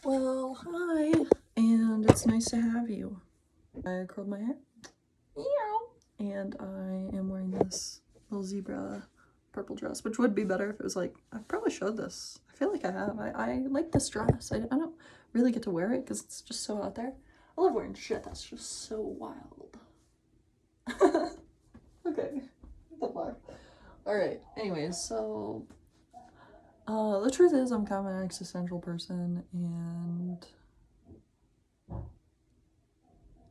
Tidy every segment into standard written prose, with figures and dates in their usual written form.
Well, hi, and it's nice to have you. I curled my hair. Meow. And I am wearing this little zebra purple dress, which would be better if it was like, I probably showed this. I feel like I have. I like this dress. I don't really get to wear it because it's just so out there. I love wearing shit that's just so wild. Okay, what the fuck? Alright, anyways, so the truth is I'm kind of an existential person, and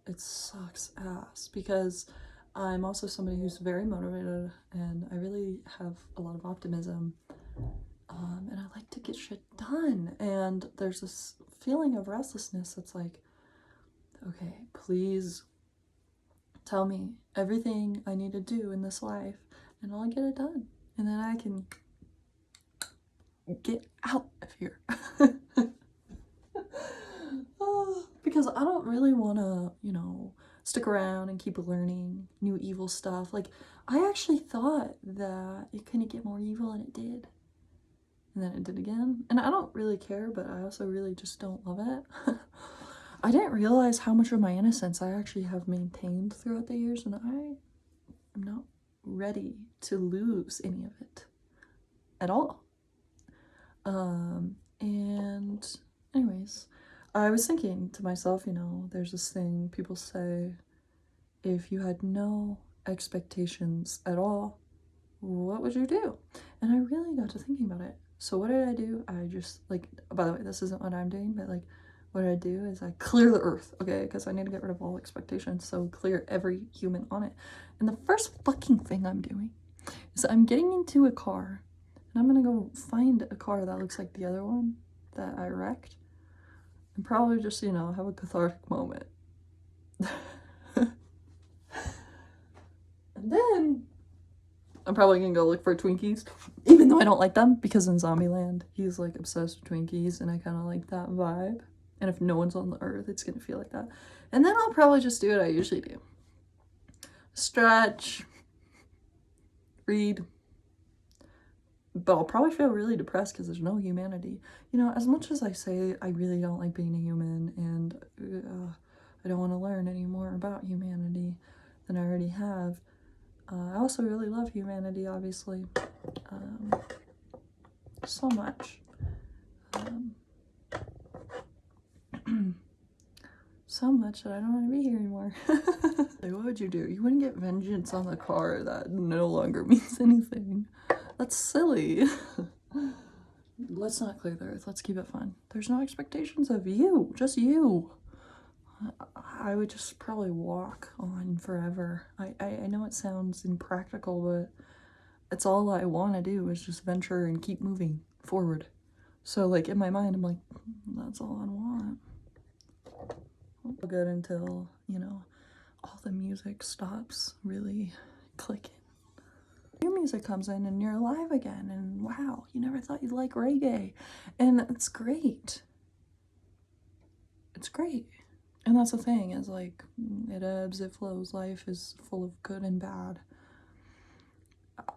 it sucks ass because I'm also somebody who's very motivated and I really have a lot of optimism, and I like to get shit done, and there's this feeling of restlessness that's like, okay, please tell me everything I need to do in this life and I'll get it done, and then I can get out of here. Because I don't really want to, stick around and keep learning new evil stuff. Like, I actually thought that it couldn't get more evil, and it did. And then it did again. And I don't really care, but I also really just don't love it. I didn't realize how much of my innocence I actually have maintained throughout the years, and I am not ready to lose any of it at all. And anyways, I was thinking to myself, there's this thing people say, if you had no expectations at all, what would you do? And I really got to thinking about it. So what did I do? I just, like, by the way, this isn't what I'm doing, but like, what I do is I clear the earth, okay? Because I need to get rid of all expectations, so clear every human on it. And the first fucking thing I'm doing is I'm getting into a car, and I'm gonna go find a car that looks like the other one that I wrecked, and probably just, have a cathartic moment. And then I'm probably gonna go look for Twinkies, even though I don't like them, because in Zombieland, he's like obsessed with Twinkies, and I kind of like that vibe. And if no one's on the earth, it's gonna feel like that. And then I'll probably just do what I usually do. Stretch, read, but I'll probably feel really depressed because there's no humanity. As much as I say I really don't like being a human, and I don't want to learn any more about humanity than I already have, I also really love humanity, obviously, so much. So much that I don't want to be here anymore. Like, what would you do? You wouldn't get vengeance on the car that no longer means anything. That's silly. Let's not clear the earth. Let's keep it fun. There's no expectations of you, just you. I would just probably walk on forever. I know it sounds impractical, but it's all I want to do is just venture and keep moving forward. So, like, in my mind, I'm like, that's all I want. Good until, all the music stops really clicking. New music comes in and you're alive again, and wow, you never thought you'd like reggae. And it's great. It's great. And that's the thing, is like, it ebbs, it flows. Life is full of good and bad.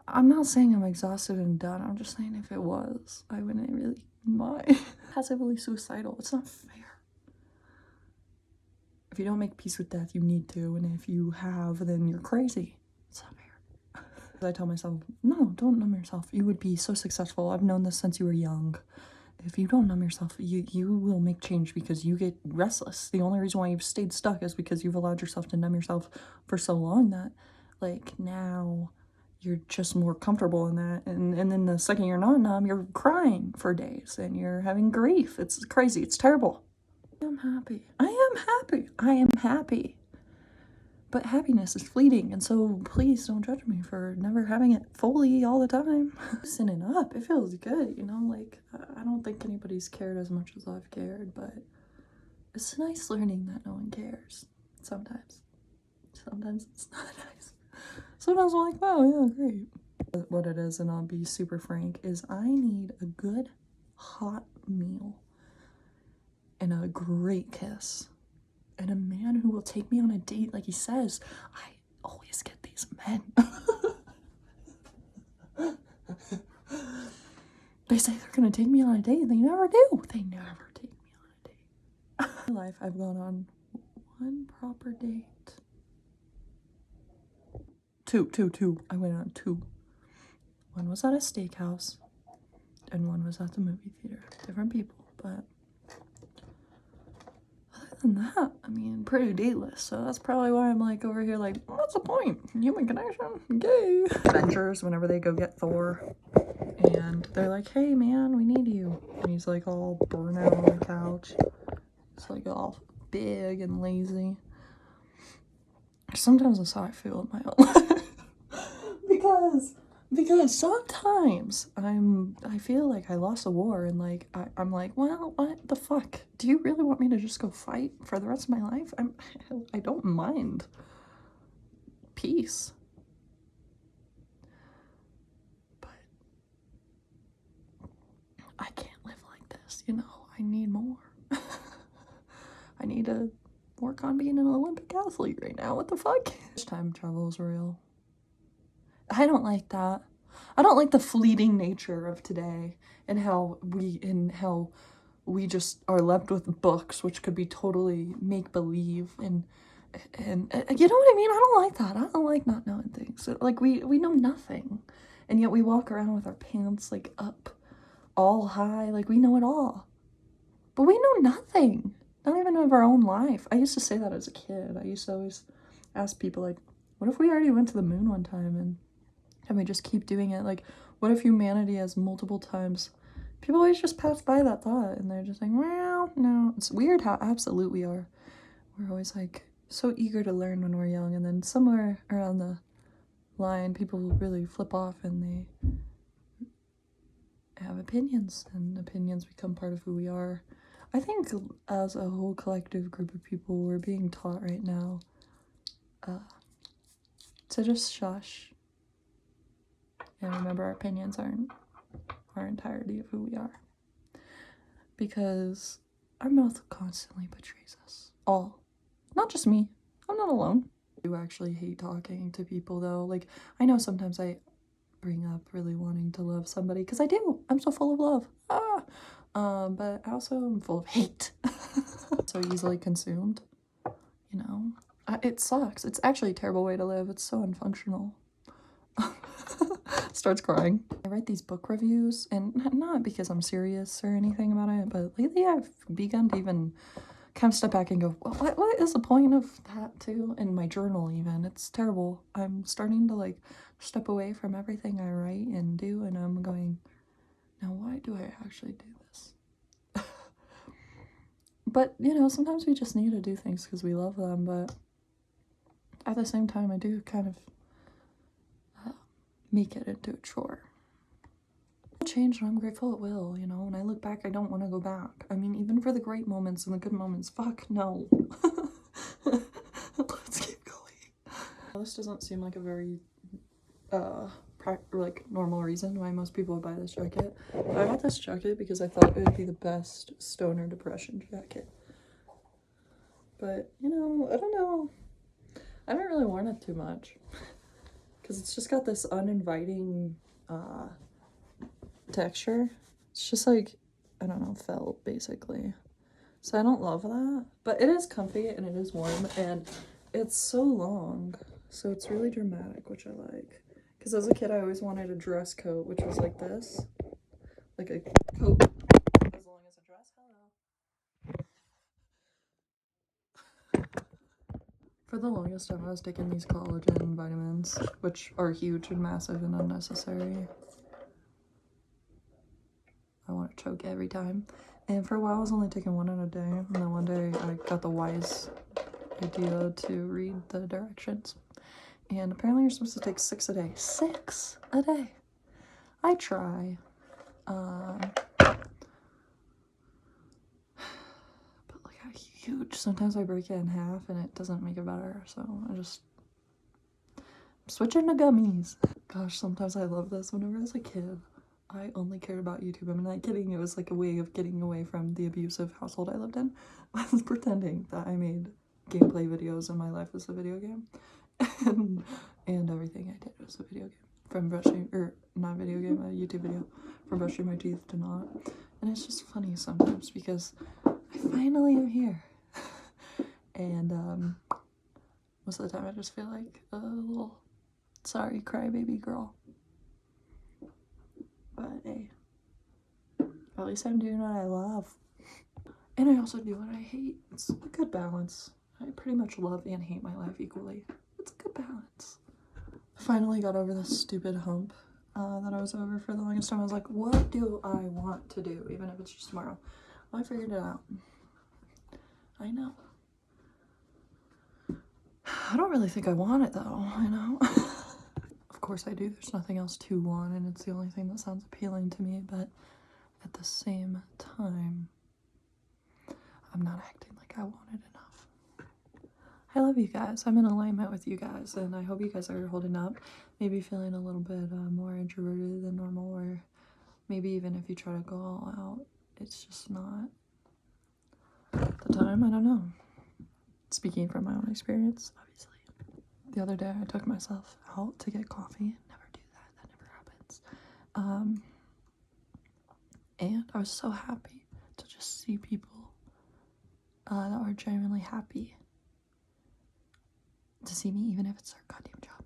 I'm not saying I'm exhausted and done. I'm just saying if it was, I wouldn't really mind. Passively suicidal. It's not fair. If you don't make peace with death, you need to. And if you have, then you're crazy. It's not fair. I tell myself, no, don't numb yourself. You would be so successful. I've known this since you were young. If you don't numb yourself, you will make change because you get restless. The only reason why you've stayed stuck is because you've allowed yourself to numb yourself for so long that, like, now you're just more comfortable in that. And then the second you're not numb, you're crying for days and you're having grief. It's crazy. It's terrible. I'm happy. I am happy. I am happy. But happiness is fleeting, and so please don't judge me for never having it fully all the time. Loosening up, it feels good, like, I don't think anybody's cared as much as I've cared, but it's nice learning that no one cares. Sometimes. Sometimes it's not nice. Sometimes I'm like, wow, yeah, great. What it is, and I'll be super frank, is I need a good hot meal and a great kiss. And a man who will take me on a date like he says. I always get these men. They say they're gonna take me on a date and they never do. They never take me on a date. life, I've gone on one proper date. Two. I went on two. One was at a steakhouse, and one was at the movie theater. Different people, but other than that, I mean, pretty dateless. So that's probably why I'm like over here like, what's the point? Human connection? Gay. Avengers, whenever they go get Thor, and they're like, hey man, we need you. And he's like all burnt out on the couch. It's like all big and lazy. Sometimes that's how I feel in my own life. because sometimes I feel like I lost a war, and like I'm like, well, what the fuck? Do you really want me to just go fight for the rest of my life? I don't mind peace. But I can't live like this, you know. I need more. I need to work on being an Olympic athlete right now. What the fuck? Time travel is real. I don't like that. I don't like the fleeting nature of today and how we just are left with books, which could be totally make-believe, and you know what I mean? I don't like that. I don't like not knowing things. Like we know nothing, and yet we walk around with our pants like up all high, like we know it all. But we know nothing. Not even of our own life. I used to say that as a kid. I used to always ask people like, what if we already went to the moon one time and we just keep doing it? Like, what if humanity has multiple times? People always just pass by that thought and they're just like, well, no. It's weird how absolute we are. We're always like so eager to learn when we're young, and then somewhere around the line people really flip off and they have opinions, and opinions become part of who we are. I think as a whole collective group of people, we're being taught right now to just shush and remember our opinions aren't our entirety of who we are, because our mouth constantly betrays us all. Not just me. I'm not alone. I do actually hate talking to people though. Like, I know sometimes I bring up really wanting to love somebody, because I do. I'm so full of love. But I also am full of hate. So easily consumed, you know? It sucks. It's actually a terrible way to live. It's so unfunctional. Starts crying. I write these book reviews, and not because I'm serious or anything about it, but lately I've begun to even kind of step back and go, what is the point of that too? In my journal even. It's terrible. I'm starting to like step away from everything I write and do, and I'm going, now why do I actually do this? But, you know, sometimes we just need to do things because we love them, but at the same time, I do kind of make it into a chore. Change, and I'm grateful it will, you know. When I look back, I don't want to go back. I mean, even for the great moments and the good moments, fuck no. Let's keep going. This doesn't seem like a very like normal reason why most people would buy this jacket. But I bought this jacket because I thought it would be the best stoner depression jacket. But, you know, I don't know. I haven't really worn it too much because it's just got this uninviting texture. It's just like, I don't know, felt basically. So I don't love that, but it is comfy and it is warm, and it's so long, so it's really dramatic, which I like. Because as a kid, I always wanted a dress coat, which was like this, like a coat as long as a dress. Hello. For the longest time, I was taking these collagen vitamins, which are huge and massive and unnecessary. I want to choke every time. And for a while, I was only taking one in a day. And then one day, I got the wise idea to read the directions. And apparently, you're supposed to take 6 a day. 6 a day. I try. But like how huge. Sometimes I break it in half and it doesn't make it better. So I'm switching to gummies. Gosh, sometimes I love this. Whenever I was a kid, I only cared about YouTube. I'm not kidding. It was like a way of getting away from the abusive household I lived in. I was pretending that I made gameplay videos and my life was a video game. And everything I did was a video game. From brushing, or not video game, a YouTube video. From brushing my teeth to not. And it's just funny sometimes because I finally am here. And most of the time I just feel like a little sorry crybaby girl. But hey, at least I'm doing what I love. And I also do what I hate. It's a good balance. I pretty much love and hate my life equally. It's a good balance. Finally got over this stupid hump that I was over for the longest time. I was like, what do I want to do, even if it's just tomorrow? Well, I figured it out. I know. I don't really think I want it though, you know? Of course I do. There's nothing else to want, and it's the only thing that sounds appealing to me, but at the same time, I'm not acting like I want it enough. I love you guys. I'm in alignment with you guys, and I hope you guys are holding up. Maybe feeling a little bit more introverted than normal, or maybe even if you try to go all out, it's just not the time. I don't know. Speaking from my own experience, obviously. The other day I took myself out to get coffee. Never do that. That never happens. And I was so happy to just see people that were genuinely happy to see me, even if it's their goddamn job.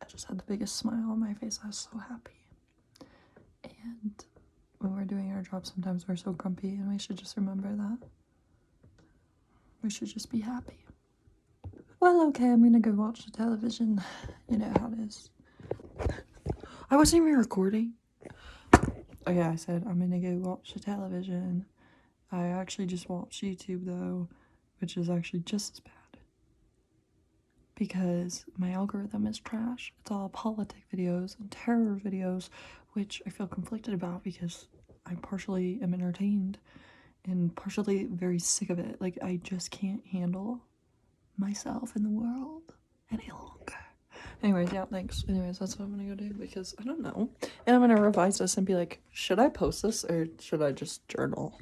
I just had the biggest smile on my face. I was so happy. And when we're doing our job, sometimes we're so grumpy, and we should just remember that. We should just be happy. Well, okay, I'm gonna go watch the television. You know how it is. I wasn't even recording. Oh yeah, I said I'm gonna go watch the television. I actually just watched YouTube though, which is actually just as bad. Because my algorithm is trash. It's all politic videos and terror videos, which I feel conflicted about because I partially am entertained and partially very sick of it. Like, I just can't handle myself in the world any longer. Anyways, yeah, thanks. Anyways, that's what I'm gonna go do because I don't know. And I'm gonna revise this and be like, should I post this or should I just journal?